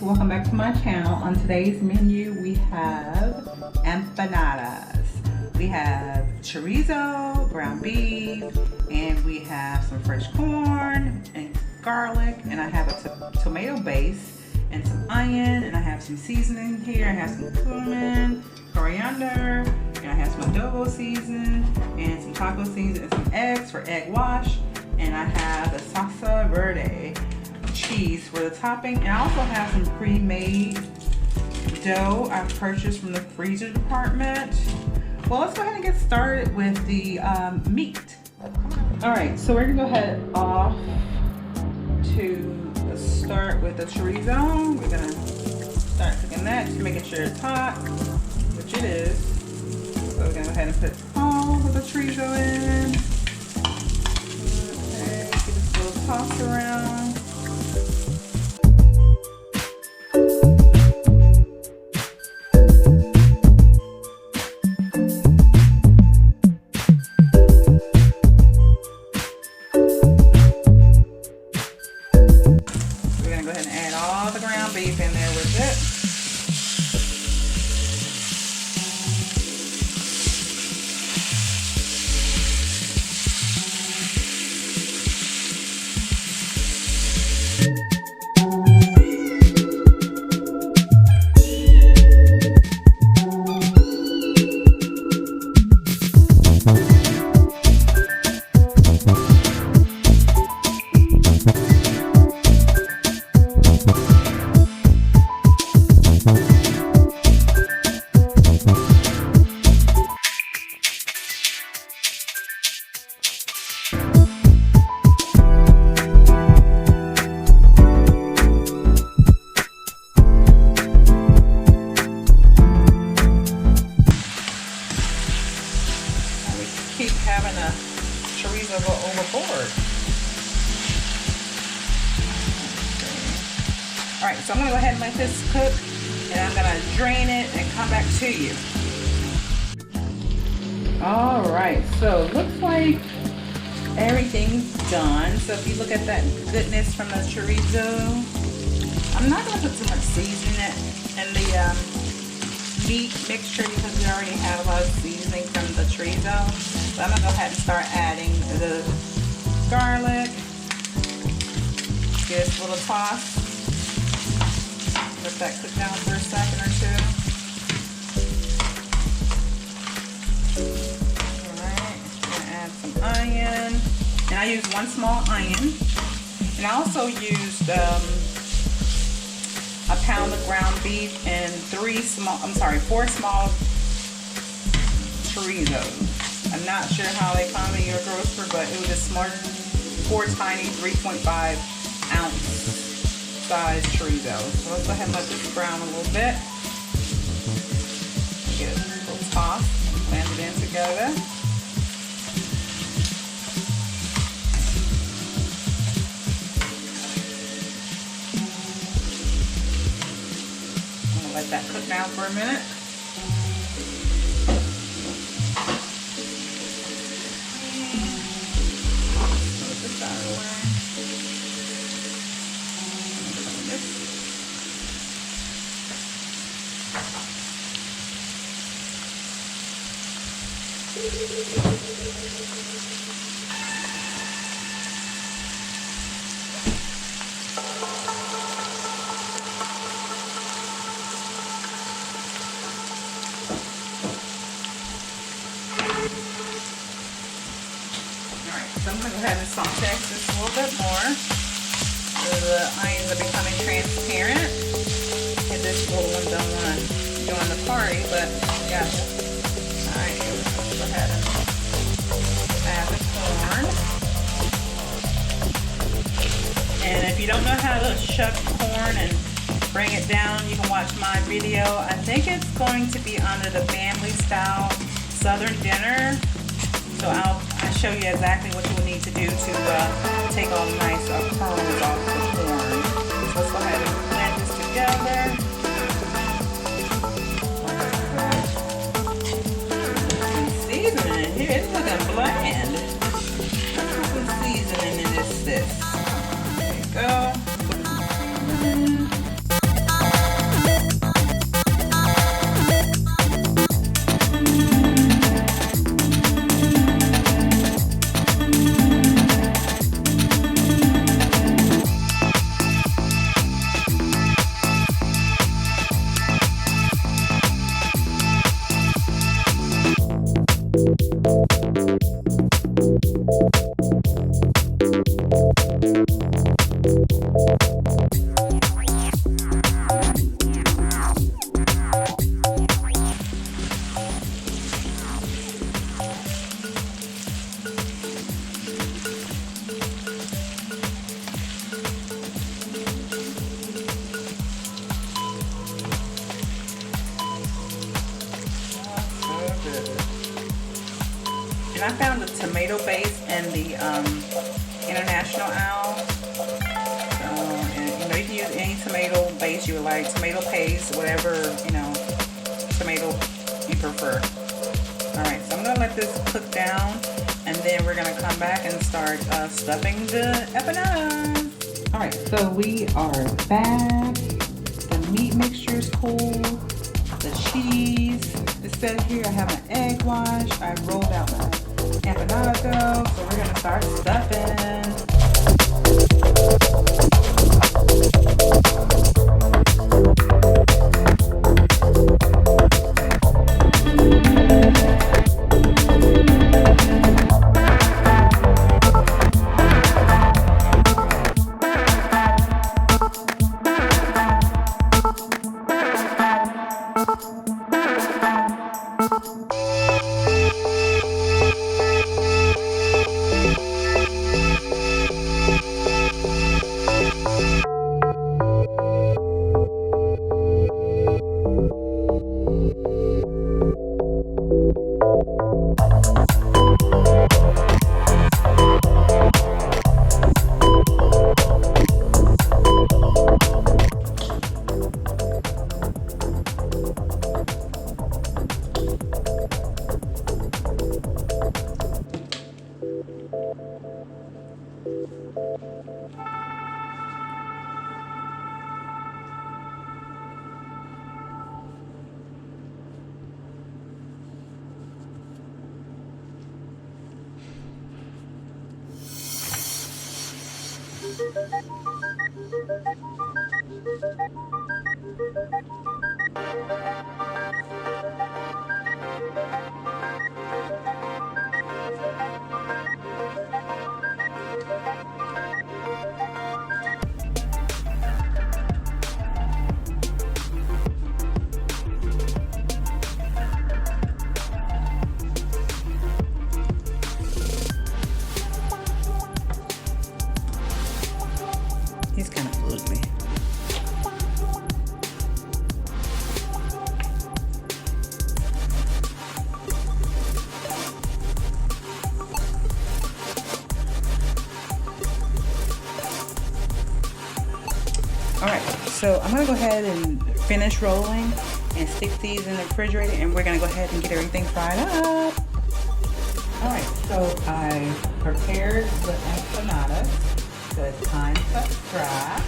welcome back to my channel. On today's menu we have empanadas. We have chorizo, ground beef, and we have some fresh corn and garlic, and I have a tomato base and some onion, and I have some seasoning here. I have some cumin, coriander, and I have some adobo season and some taco season and some eggs for egg wash, and I have the salsa verde cheese for the topping, and I also have some pre-made dough I purchased from the freezer department. Well, let's go ahead and get started with the meat. All right, so we're gonna go ahead off to start with the chorizo. We're gonna start cooking that, just making sure it's hot, which it is. So we're gonna go ahead and put all of the chorizo in. Okay, give this a little toss around. Beef in there with it. Keep having a chorizo go overboard. Okay. All right, so I'm gonna go ahead and let this cook, and I'm gonna drain it and come back to you. All right, so looks like everything's done. So if you look at that goodness from the chorizo, I'm not gonna put too much seasoning in the meat mixture because we already have a lot of seasoning from the chorizo. But I'm gonna go ahead and start adding the garlic. Give it a little toss. Let that cook down for a second or two. Alright, I'm gonna add some onion. And I used one small onion. And I also used a pound of ground beef and four small chorizos. I'm not sure how they come in your grocery, but it was a smart 4 tiny 3.5 ounce size chorizos. So let's go ahead and let this brown a little bit. Get it a little toss, blend it in together. I'm gonna let that cook down for a minute. So I'm going to go ahead and saute this a little bit more. So the onions are becoming transparent. And this little one don't want to join the party, but yeah. Alright, let's go ahead and add the corn. And if you don't know how to shuck corn and bring it down, you can watch my video. I think it's going to be under the family style Southern dinner. So I'll show you exactly what you will need to do to take all the nice kernels off the corn. So let's go ahead and blend this together. Some seasoning here, it's looking bland. Let's put some seasoning in this. There you go. And I found the tomato base and the international owl. So, and, you know, you can use any tomato base you would like, tomato paste, whatever, you know, tomato you prefer. Alright, so I'm going to let this cook down, and then we're going to come back and start stuffing the empanadas. Alright, so we are back. The meat mixture is cool. The cheese is set here. I have an egg wash. I rolled out my empanada dough, so we're going to start stuffing. He's kind of ugly. Alright, so I'm going to go ahead and finish rolling and stick these in the refrigerator, and we're going to go ahead and get everything fried up. Alright, so I prepared the empanadas. So it's time to fry.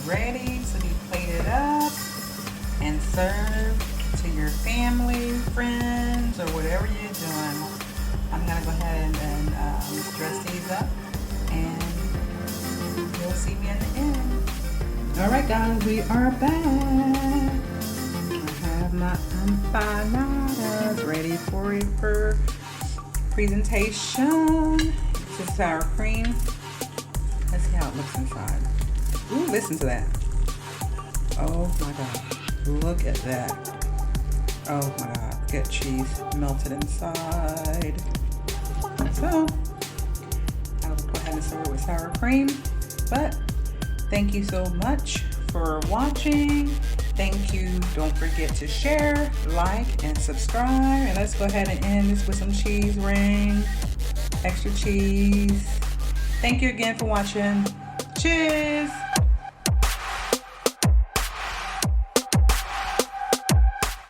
Ready to be plated up and served to your family, friends, or whatever you're doing. I'm going to go ahead and dress these up, and you'll see me at the end. Alright guys, we are back. I have my empanadas ready for presentation. This is sour cream. Let's see how it looks inside. Ooh, listen to that. Oh my God. Look at that. Oh my God. Get cheese melted inside. So, I'll go ahead and serve it with sour cream. But, thank you so much for watching. Thank you. Don't forget to share, like, and subscribe. And let's go ahead and end this with some cheese ring. Extra cheese. Thank you again for watching. Cheers!